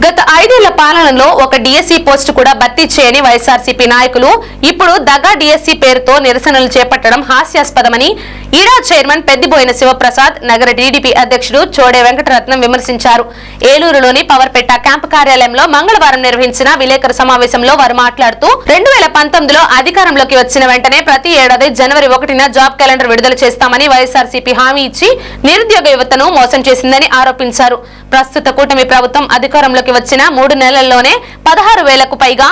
గత 5 ఏళ్ల పాలనలో ఒక డిఎస్సి పోస్టు కూడా భర్తీ చేయని వైఎస్ఆర్సీపీ నాయకులు ఇప్పుడు దగా డిఎస్సి పేరుతో నిరసనలు చేపట్టడం హాస్యాస్పదమని ఈడా చైర్మన్ పెద్దిబోయిన శివప్రసాద్, నగర టీడీపీ అధ్యక్షుడు చోడే వెంకటరత్నం విమర్శించారు. ఏలూరులోని పవర్పేట క్యాంపు కార్యాలయంలో మంగళవారం నిర్వహించిన విలేకరుల సమావేశంలో వారు మాట్లాడుతూ 2019లో అధికారంలోకి వచ్చిన వెంటనే ప్రతి ఏడాది జనవరి 1న జాబ్ క్యాలెండర్ విడుదల చేస్తామని వైఎస్ఆర్సీపీ హామీ ఇచ్చి నిరుద్యోగ యువతను మోసం చేసిందని ఆరోపించారు. ప్రస్తుత కూటమి ప్రభుత్వం అధికారంలోకి వచ్చిన 3 నెలల్లోనే 16,000కు పైగా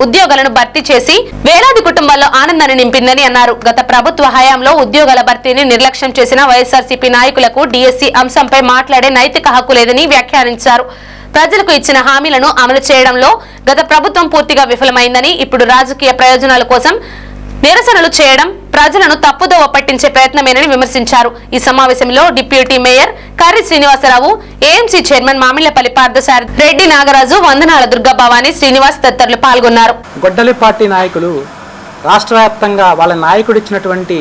ఉద్యోగాలను భర్తీ చేసి వేలాది కుటుంబాల్లో ఆనందాన్ని నింపిందని అన్నారు. గత ప్రభుత్వ హయాంలో ఉద్యోగాల భర్తీని నిర్లక్ష్యం చేసిన వైఎస్ఆర్సీపీ నాయకులకు డిఎస్సి అంశంపై మాట్లాడే నైతిక హక్కు లేదని వ్యాఖ్యానించారు. ప్రజలకు ఇచ్చిన హామీలను అమలు చేయడంలో గత ప్రభుత్వం పూర్తిగా విఫలమైందని, ఇప్పుడు రాజకీయ ప్రయోజనాల కోసం నిరసనలు చేయడం ప్రజలను తప్పుదోవ పట్టించే ప్రయత్నమేనని విమర్శించారు. ఈ సమావేశంలో deputy mayor Karri Srinivasarao, AMC chairman Mamillapalli Parthasarathi, Reddy Nagaraju, Vandanala Durga Bhavani, Srinivas తదితరులు పాల్గొన్నారు. గొడ్డలి పార్టీ నాయకులు రాష్ట్ర వ్యాప్తంగా వాళ్ళ నాయకుడు ఇచ్చినటువంటి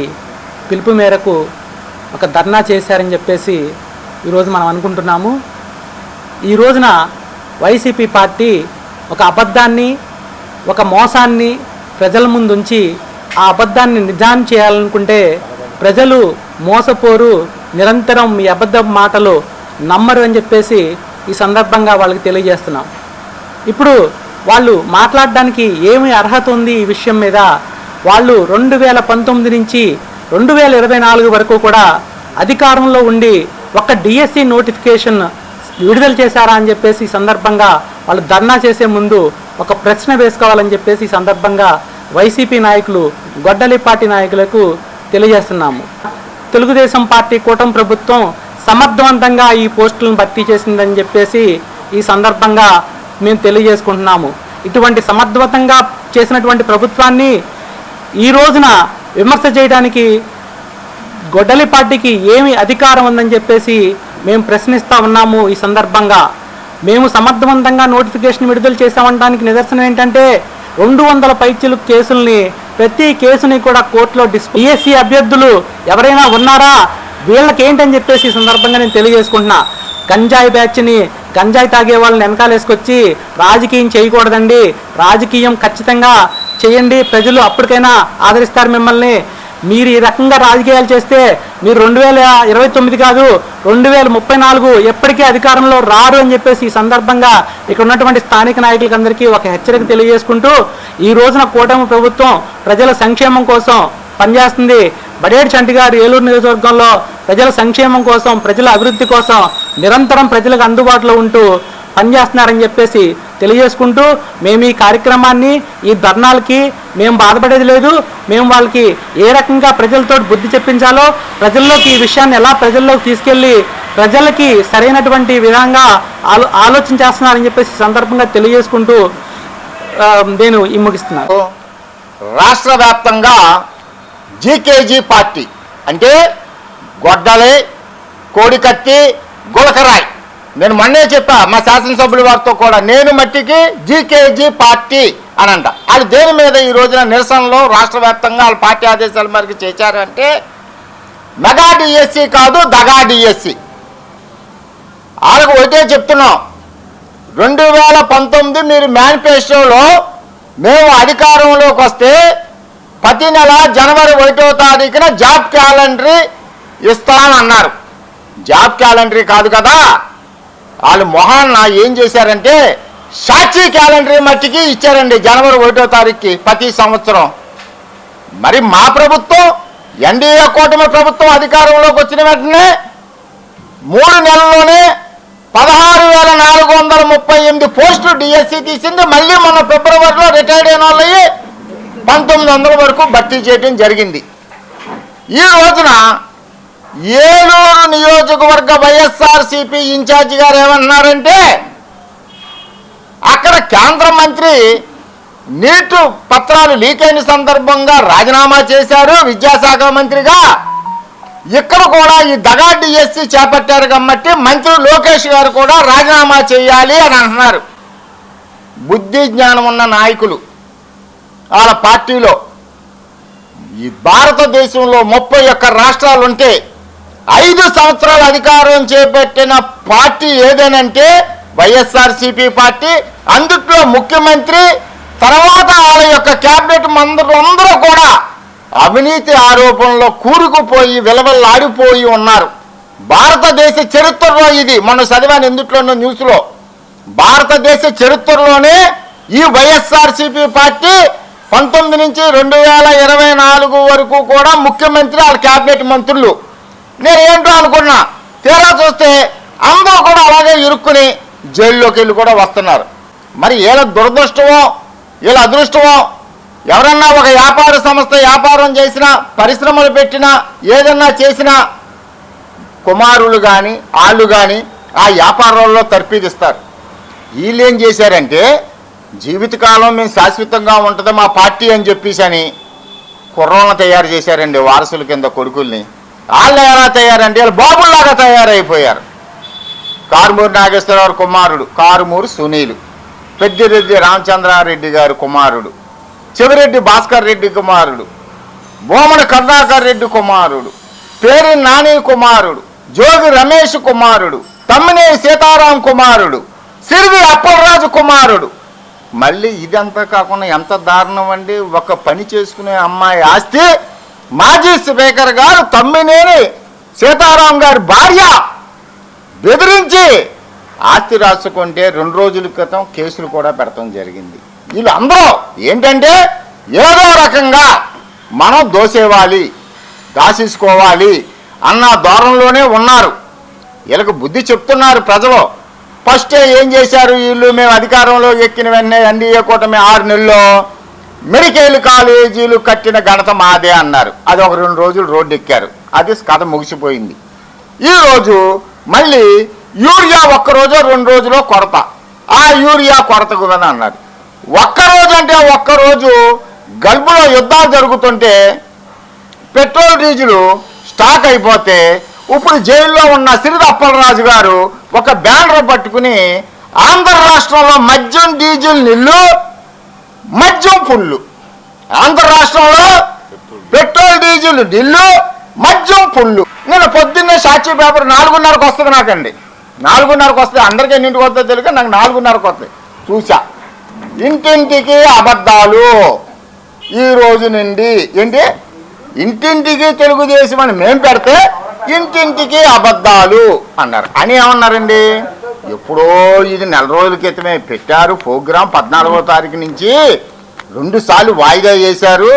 పిలుపు మేరకు ఒక ధర్నా చేశారని చెప్పేసి ఈరోజు మనం అనుకుంటున్నాము. ఈ రోజున వైసీపీ పార్టీ ఒక అబద్ధాన్ని, ఒక మోసాన్ని ప్రజల ముందుంచి ఆ అబద్ధాన్ని నిజాన్ని చేయాలనుకుంటే ప్రజలు మోసపోరు, నిరంతరం ఈ అబద్ధ మాటలు నమ్మరు అని చెప్పేసి ఈ సందర్భంగా వాళ్ళకి తెలియజేస్తున్నాం. ఇప్పుడు వాళ్ళు మాట్లాడడానికి ఏమి అర్హత ఉంది ఈ విషయం మీద? వాళ్ళు 2019 నుంచి 2024 వరకు కూడా అధికారంలో ఉండి ఒక డిఎస్సి నోటిఫికేషన్ విడుదల చేశారా అని చెప్పేసి ఈ సందర్భంగా వాళ్ళు ధర్నా చేసే ముందు ఒక ప్రశ్న వేసుకోవాలని చెప్పేసి ఈ సందర్భంగా వైసీపీ నాయకులు, గొడ్డలి పార్టీ నాయకులకు తెలియజేస్తున్నాము. తెలుగుదేశం పార్టీ కూటమి ప్రభుత్వం సమర్థవంతంగా ఈ పోస్టులను భర్తీ చేసిందని చెప్పేసి ఈ సందర్భంగా మేము తెలియజేసుకుంటున్నాము. ఇటువంటి సమర్థవంతంగా చేసినటువంటి ప్రభుత్వాన్ని ఈ రోజున విమర్శ చేయడానికి గొడ్డలి పార్టీకి ఏమి అధికారం ఉందని చెప్పేసి మేము ప్రశ్నిస్తూ ఉన్నాము. ఈ సందర్భంగా మేము సమర్థవంతంగా నోటిఫికేషన్ విడుదల చేసామనడానికి నిదర్శనం ఏంటంటే 200 పైచిలుకు కేసుల్ని, ప్రతి కేసుని కూడా కోర్టులో డిఎస్సి అభ్యర్థులు ఎవరైనా ఉన్నారా, వీళ్ళకి ఏంటని చెప్పేసి ఈ సందర్భంగా నేను తెలియజేసుకుంటున్నా. గంజాయి బ్యాచ్ని, గంజాయి తాగే వాళ్ళని వెనకాలేసుకొచ్చి రాజకీయం చేయకూడదండి, రాజకీయం ఖచ్చితంగా చేయండి, ప్రజలు అప్పటికైనా ఆదరిస్తారు మిమ్మల్ని. మీరు ఈ రకంగా రాజకీయాలు చేస్తే మీరు 2029 కాదు 2034 ఎప్పటికీ అధికారంలో రారు అని చెప్పేసి ఈ సందర్భంగా ఇక్కడ ఉన్నటువంటి స్థానిక నాయకులకి అందరికీ ఒక హెచ్చరిక తెలియజేసుకుంటూ, ఈ రోజున కూటమి ప్రభుత్వం ప్రజల సంక్షేమం కోసం పనిచేస్తుంది. బడేటి చంటి గారు ఏలూరు నియోజకవర్గంలో ప్రజల సంక్షేమం కోసం, ప్రజల అభివృద్ధి కోసం నిరంతరం ప్రజలకు అందుబాటులో ఉంటూ పనిచేస్తున్నారని చెప్పేసి తెలియజేసుకుంటూ, మేము ఈ కార్యక్రమాన్ని, ఈ ధర్నాలకి మేము బాధపడేది లేదు. మేము వాళ్ళకి ఏ రకంగా ప్రజలతో బుద్ధి చెప్పించాలో, ప్రజల్లోకి ఈ విషయాన్ని ఎలా ప్రజల్లోకి తీసుకెళ్ళి ప్రజలకి సరైనటువంటి విధంగా ఆలోచన చేస్తున్నారని చెప్పేసి సందర్భంగా తెలియజేసుకుంటూ నేను ముగిస్తున్నాను. రాష్ట్ర వ్యాప్తంగా జీకేజీ పార్టీ అంటే గొడ్డలి, కోడికత్తి, గులకరాయ్, నేను మొన్నే చెప్పా మా శాసనసభ్యుల వారితో కూడా, నేను మట్టికి జీకేజీ పార్టీ అని అంట. వాళ్ళు దేని మీద ఈ రోజున నిరసనలో రాష్ట్ర వ్యాప్తంగా వాళ్ళ పార్టీ ఆదేశాల మేరకు చేశారంటే మెగా డిఎస్సి కాదు, దగా డిఎస్సి. వాళ్ళకు ఒకటే చెప్తున్నాం, 2019 మీరు మేనిఫెస్టోలో మేము అధికారంలోకి వస్తే ప్రతి నెల జనవరి 1వ తారీఖున జాబ్ క్యాలెండరీ ఇస్తామన్నారు. జాబ్ క్యాలెండరీ కాదు కదా, వాళ్ళు మొహాన్న ఏం చేశారంటే సాక్షి క్యాలెండరీ మట్టికి ఇచ్చారండి జనవరి 1వ తారీఖుకి ప్రతి సంవత్సరం. మరి మా ప్రభుత్వం, ఎన్డీఏ కూటమి ప్రభుత్వం అధికారంలోకి వచ్చిన వెంటనే 3 నెలల్లోనే 16,438 పోస్టులు డిఎస్సి తీసింది. మళ్ళీ మొన్న ఫిబ్రవరిలో రిటైర్డ్ అయిన వాళ్ళకి 1900 వరకు భర్తీ చేయడం జరిగింది. ఈ రోజున ఏలూరు నియోజకవర్గ వైఎస్ఆర్సీపీ ఇన్ఛార్జి గారు ఏమంటున్నారంటే, అక్కడ కేంద్ర మంత్రి నీటు పత్రాలు లీక్ అయిన సందర్భంగా రాజీనామా చేశారు విద్యాశాఖ మంత్రిగా. ఇక్కడ కూడా ఈ దగా డిఎస్సి చేపట్టారు కాబట్టి మంత్రి లోకేష్ గారు కూడా రాజీనామా చేయాలి అని అంటున్నారు. బుద్ధి జ్ఞానం ఉన్న నాయకులు వాళ్ళ పార్టీలో, ఈ భారతదేశంలో 31 రాష్ట్రాలు ఉంటే 5 సంవత్సరాలు అధికారం చేపట్టిన పార్టీ ఏదేనంటే వైఎస్ఆర్సీపీ పార్టీ, అందుట్లో ముఖ్యమంత్రి, తర్వాత వాళ్ళ యొక్క క్యాబినెట్ మంత్రులందరూ కూడా అవినీతి ఆరోపణలో కూరుకుపోయి విలవల్లాడిపోయి ఉన్నారు. భారతదేశ చరిత్రలో ఇది మొన్న చదివాను ఎందుట్లోనూ న్యూస్లో, భారతదేశ చరిత్రలోనే ఈ వైఎస్ఆర్సీపీ పార్టీ 19 నుంచి 2024 వరకు కూడా ముఖ్యమంత్రి, వాళ్ళ క్యాబినెట్ మంత్రులు, నేను ఏంటో అనుకున్నా, తీరా చూస్తే అందరూ కూడా అలాగే ఇరుక్కుని జైల్లోకి వెళ్ళి కూడా వస్తున్నారు. మరి వీళ్ళ దురదృష్టమో వీళ్ళ అదృష్టమో, ఎవరన్నా ఒక వ్యాపార సంస్థ వ్యాపారం చేసినా, పరిశ్రమలు పెట్టినా, ఏదన్నా చేసినా కుమారులు కానీ వాళ్ళు కానీ ఆ వ్యాపారాల్లో తర్పీదిస్తారు. వీళ్ళు ఏం చేశారంటే జీవితకాలం మేము శాశ్వతంగా ఉంటుంది మా పార్టీ అని చెప్పేసి అని కుర్రోళ్ళని తయారు చేశారండి, వారసుల కింద కొడుకుల్ని. వాళ్ళు ఎలా తయారంటే వాళ్ళు బాబుల్లాగా తయారైపోయారు. కారుమూరి నాగేశ్వరరావు కుమారుడు కారుమూరి సునీలు, పెద్దిరెడ్డి రామచంద్రారెడ్డి గారి కుమారుడు, చెవిరెడ్డి భాస్కర్ రెడ్డి కుమారుడు, బోమన కరుణాకర్ రెడ్డి కుమారుడు, పేరి నాని కుమారుడు, జోగి రమేష్ కుమారుడు, తమ్మినేని సీతారాం కుమారుడు, సిరివి అప్పలరాజు కుమారుడు. మళ్ళీ ఇదంతా కాకుండా ఎంత దారుణం అండి, ఒక పని చేసుకునే అమ్మాయి ఆస్తి మాజీ స్పీకర్ గారు తమ్మినేని సీతారాం గారి భార్య బెదిరించి ఆస్తి రాసుకుంటే 2 రోజుల క్రితం కేసులు కూడా పెడతాం జరిగింది. వీళ్ళు అందరూ ఏంటంటే ఏదో రకంగా మనం దోసేవాలి, దాసేసుకోవాలి అన్న ధోరణిలోనే ఉన్నారు. వీళ్ళకి బుద్ధి చెప్తున్నారు ప్రజలు. ఫస్ట్ ఏం చేశారు వీళ్ళు, మేము అధికారంలో ఎక్కిన వెంటనే ఎన్డీఏ కూటమి 6 నెలల్లో మెడికల్ కాలేజీలు కట్టిన ఘనత మాదే అన్నారు. అది ఒక 2 రోజులు రోడ్డు ఎక్కారు, అది కథ ముగిసిపోయింది. ఈరోజు మళ్ళీ యూరియా ఒక్కరోజో 2 రోజులో కొరత, ఆ యూరియా కొరత కూడా అన్నారు. ఒక్కరోజు అంటే ఒక్కరోజు గల్ఫ్లో యుద్ధాలు జరుగుతుంటే పెట్రోల్ డీజిల్ స్టాక్ అయిపోతే ఇప్పుడు జైల్లో ఉన్న సిరిది అప్పలరాజు గారు ఒక బ్యానర్ పట్టుకుని ఆంధ్ర రాష్ట్రంలో మద్యం డీజిల్ నిల్లు, మద్యం ఫుల్లు, ఆంధ్ర రాష్ట్రంలో పెట్రోల్ డీజిల్ నిల్లు, మద్యం ఫుల్లు. నేను పొద్దున్నే సాక్షి పేపర్ 4:30కు వస్తుంది నాకండి, 4:30కు వస్తుంది. అందరికీ ఎన్నింటికి వస్తుందో తెలియక నాకు 4:30కు వస్తుంది. చూసా ఇంటింటికి అబద్ధాలు. ఈ రోజు నుండి ఏంటి ఇంటింటికి తెలుగుదేశం అని మేము పెడితే ఇంటింటికి అబద్ధాలు అన్నారు. అని ఏమన్నారండి, ఎప్పుడో ఇది 4 రోజుల క్రితమే పెట్టారు ప్రోగ్రాం. 14వ తారీఖు నుంచి 2 సార్లు వాయిదా వేశారు.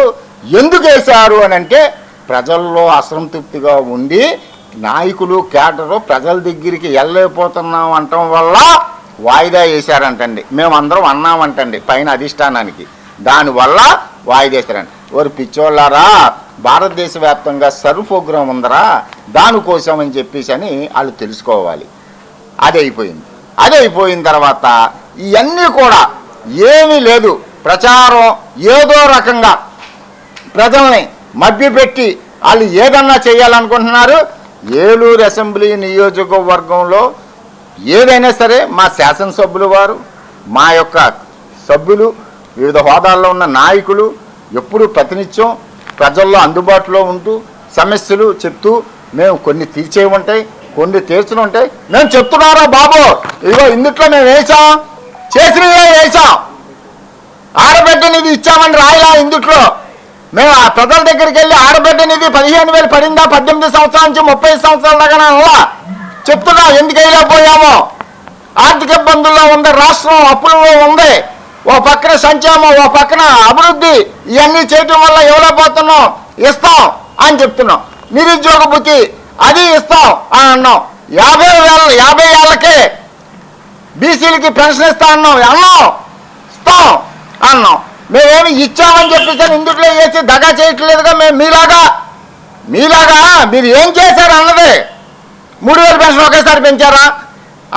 ఎందుకు వేశారు అని అంటే ప్రజల్లో అసంతృప్తిగా ఉండి నాయకులు కేడరు ప్రజల దగ్గరికి వెళ్ళలేకపోతున్నాం అంటం వల్ల వాయిదా వేశారంటండి. మేమందరం అన్నామంటండి పైన అధిష్టానానికి, దానివల్ల వాయిదా వేశారండి. వారు పిచ్చోళ్ళారా, భారతదేశ వ్యాప్తంగా సర్వ్ ప్రోగ్రాం ఉందరా, దానికోసం అని చెప్పేసి అని వాళ్ళు తెలుసుకోవాలి. అది అయిపోయింది. అది అయిపోయిన తర్వాత ఇవన్నీ కూడా ఏమీ లేదు, ప్రచారం ఏదో రకంగా ప్రజల్ని మభ్యపెట్టి వాళ్ళు ఏదన్నా చేయాలనుకుంటున్నారు. ఏలూరు అసెంబ్లీ నియోజకవర్గంలో ఏదైనా సరే మా శాసనసభ్యులు వారు, మా యొక్క సభ్యులు, వివిధ హోదాల్లో ఉన్న నాయకులు ఎప్పుడు ప్రతినిత్యం ప్రజల్లో అందుబాటులో ఉంటూ సమస్యలు చెప్తూ మేము కొన్ని తీర్చే ఉంటాయి, కొన్ని తీర్చడం ఉంటాయి. మేము చెప్తున్నారా బాబు, ఇదిగో ఇందుట్లో మేము వేసాం, చేసినవే వేసాం, ఆడబిడ్డ నిధి ఇచ్చామని రాయలా ఇందుట్లో. మేము ఆ ప్రజల దగ్గరికి వెళ్ళి ఆడబిడ్డ నిధి 15,000 పడిందా 18 సంవత్సరాల నుంచి 30 సంవత్సరాల దాకా అలా చెప్తున్నా. ఎందుకు వెళ్ళిపోయామో, ఆర్థిక ఇబ్బందుల్లో ఉంది రాష్ట్రం, అప్పులలో ఉంది, ఓ పక్కన సంక్షేమం, ఓ పక్కన అభివృద్ధి, ఇవన్నీ చేయటం వల్ల ఇవ్వలేకపోతున్నాం, ఇస్తాం అని చెప్తున్నాం. నిరుద్యోగ భృతి అది ఇస్తాం అని అన్నాం. 50 ఏళ్ళకే బీసీలకి పెన్షన్ ఇస్తా అన్నాం, ఇస్తాం అన్నాం. మేమేమి ఇచ్చామని చెప్పేసి ఇందుట్లో వేసి దగా చేయట్లేదుగా. మేము మీలాగా మీరు ఏం చేశారు అన్నది. 3,000 పెన్షన్ ఒకేసారి పెంచారా,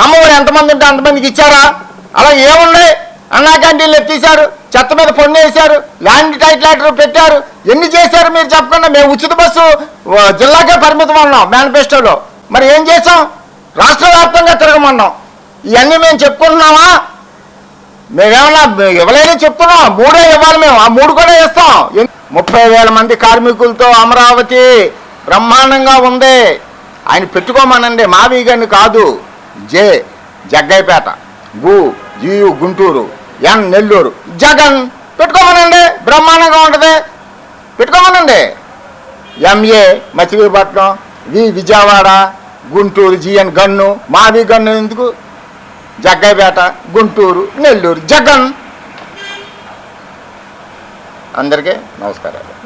అమ్మఒడి ఎంతమంది ఉంటే అంతమందికి ఇచ్చారా, అలా ఏమున్నాయి, అన్నా క్యాంటీన్లు ఎత్తేసారు, చెత్త మీద పన్ను వేశారు, ల్యాండ్ టైటిల్ పెట్టారు, ఎన్ని చేశారు మీరు చెప్పకుండా. మేము ఉచిత బస్సు జిల్లాకే పరిమితం అన్నాం మేనిఫెస్టోలో, మరి ఏం చేసాం, రాష్ట్ర వ్యాప్తంగా తిరగమన్నాం. ఇవన్నీ మేము చెప్పుకుంటున్నామా, మేమేమన్నా ఇవ్వలేని చెప్తున్నాం. 3 ఇవ్వాలి, మేము ఆ 3 కూడా ఇస్తాం. 30,000 మంది కార్మికులతో అమరావతి బ్రహ్మాండంగా ఉంది. ఆయన పెట్టుకోమనండి, మావి గారిని కాదు, జగ్గయ్యపేట GU గుంటూరు, N నెల్లూరు, జగన్ పెట్టుకోమనండి, బ్రహ్మాండంగా ఉంటుంది, పెట్టుకోమనండి. MA Machilipatnam, Vijayawada, Guntur, GN gun, మావి గన్ను ఎందుకు, జగ్గైపేట, గుంటూరు, నెల్లూరు, జగన్. అందరికీ నమస్కారాలు.